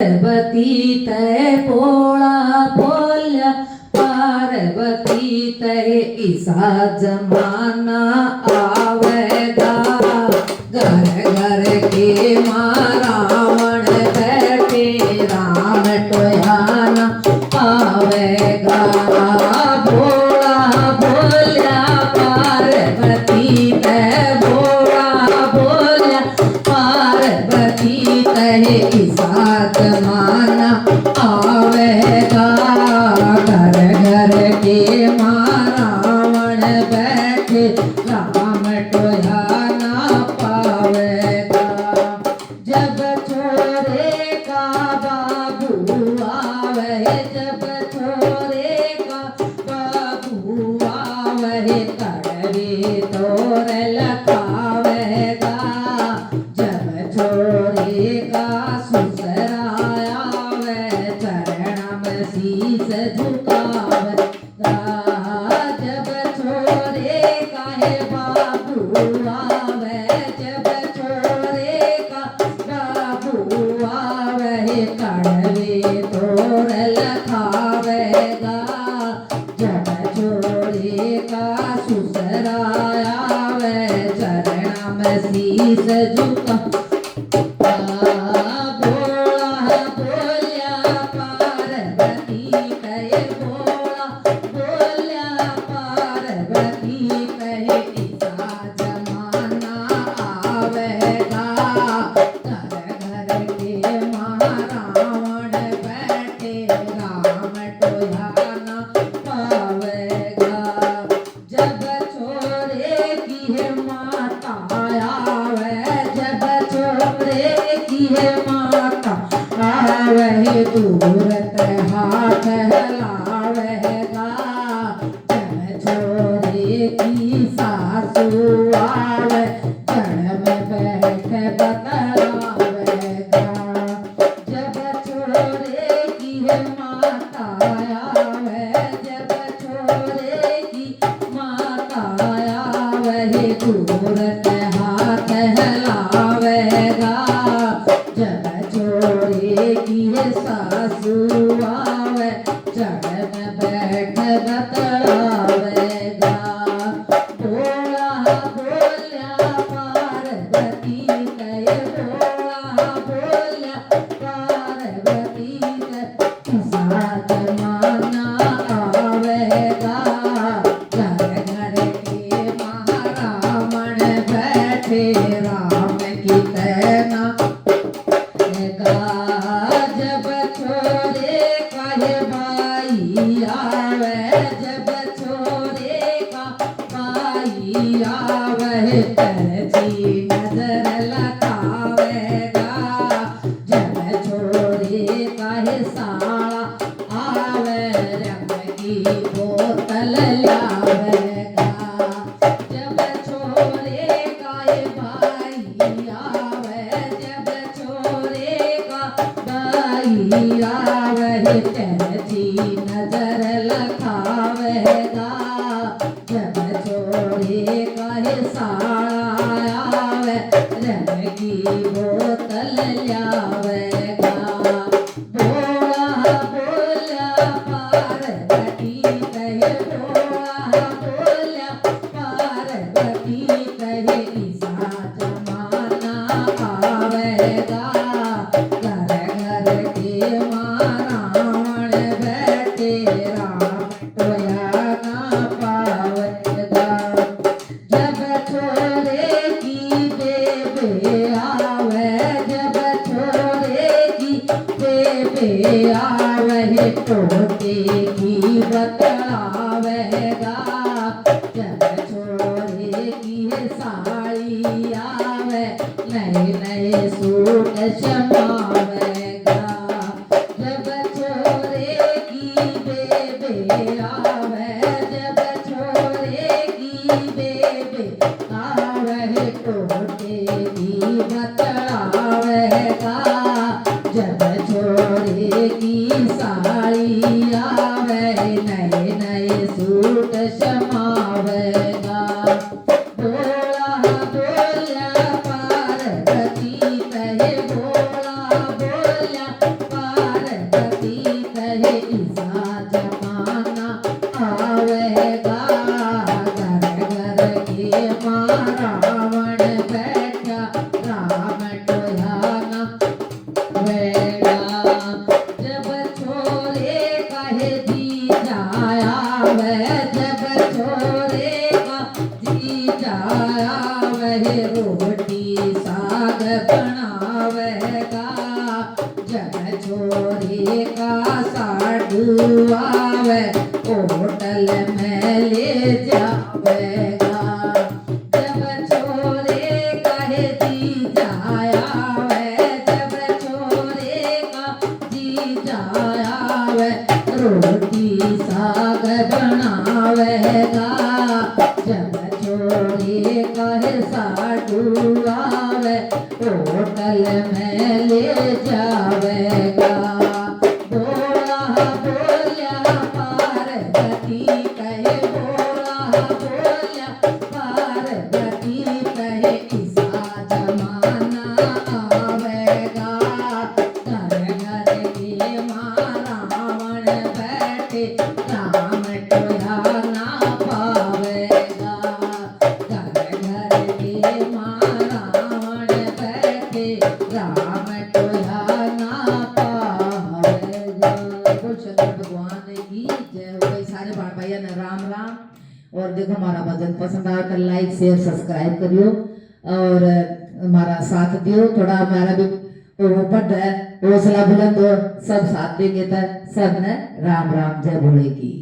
पार्वती तय पोळा बोल्या पार्वती तय इसा जमाना आवेगा घर घर के रावण बैठे राम टोयाना आवेगा भोला बोल्या पार्वती तय भोला बोल्या पार्वती तय इसा जमाना आवेगा घर घर के रावण बैठे राम टोयाना पावेगा जब छोरे का बाबू आवे जब छोरे का बाबू आवे तड़वे तोर लखावेगा जब छोरे का ससुराया वे चरण में शीस झुकावेगा जब छोरे का है बाबू आवे जब छोरे का बाबू आवे कड़वे तोर लखावेगा जब छोरे का ससुराया वे चरण में शीस झुका भोला बोल्या पार्वती तय भोला बोल्या पार्वती तय इसा जमाना आवेगा घर घर के रावण बैठे राम टोयाना पावेगा जब छोरे की है माता आवे जब छोरे की है माता आवे दूरत हाथ हलावेगा जब छोरे की सासू आवे जड़ में बैठ बतलावेगा जब छोरे की है माता आवे जब छोरे की माता आवे दूरत हाथ हलावेगा जब छोरे की है सासू आवे जड़ में बैठ बतलावेगा भोला बोल्या पार्वती तय भोला बोल्या पार्वती तय इसा जमाना आवेगा घर घर के रावण बैठे राम की तैना जब छोरे का है भाई आवे जब छोरे का भाई आवे तरसी नजर लगावेगा जब छोरे का है साला आवे रंग की बोतल लावेगा जब छोरे का है भाई आवे जब छोरे का भाई आवे तरसी नजर लगावेगा जब छोरे का है साला आवे रंग की बोतल लावेगा भोला बोल्या पार्वती तय भोला बोल्या पार्वती तय इसा जमाना आवेगा घर घर के रावण बैठे राम टोयाना पावेगा जब छोरे की बेबे आवे जब छोरे की बेबे आवे टोटे की बतलावेगा जब छोरे की साड़ी आवे नए नए सूट शमावेगा जब छोरे की बेबे आवे जब छोरे की बेबे आवे टोटे की बतलावेगा जब छोरे की साड़ी आवे नए नए सूट शमावेगा भोला बोल्या पार्वती तय भोला बोल्या जब छोरे का साधु आवे होटल में ले जावेगा। जब छोरे कहे जी जायावे, जब छोरे का जी जायावे रोटी साग बनावेगा। जब छोरे कहे साधु आवे होटल में ले जावेगा। बोला बोलिया पार्वती कहे, बोला बोलिया पार्वती कहे ईसा जमाना आवेगा। घर घर के माँ रावण बैठे राम टोया ना पावेगा। घर घर के माँ रावण बैठे राम टोया ना पावेगा। बोल शंकर भगवान की जय हो। भाई सारे भाइयों ने राम राम। और देखो हमारा भजन पसंद आया तो लाइक शेयर सब्सक्राइब करियो और हमारा साथ दियो। थोड़ा हमारा भी वो पट है हौसला बुलंद हो, सब साथ देंगे तो सब ने राम राम जय भोले की।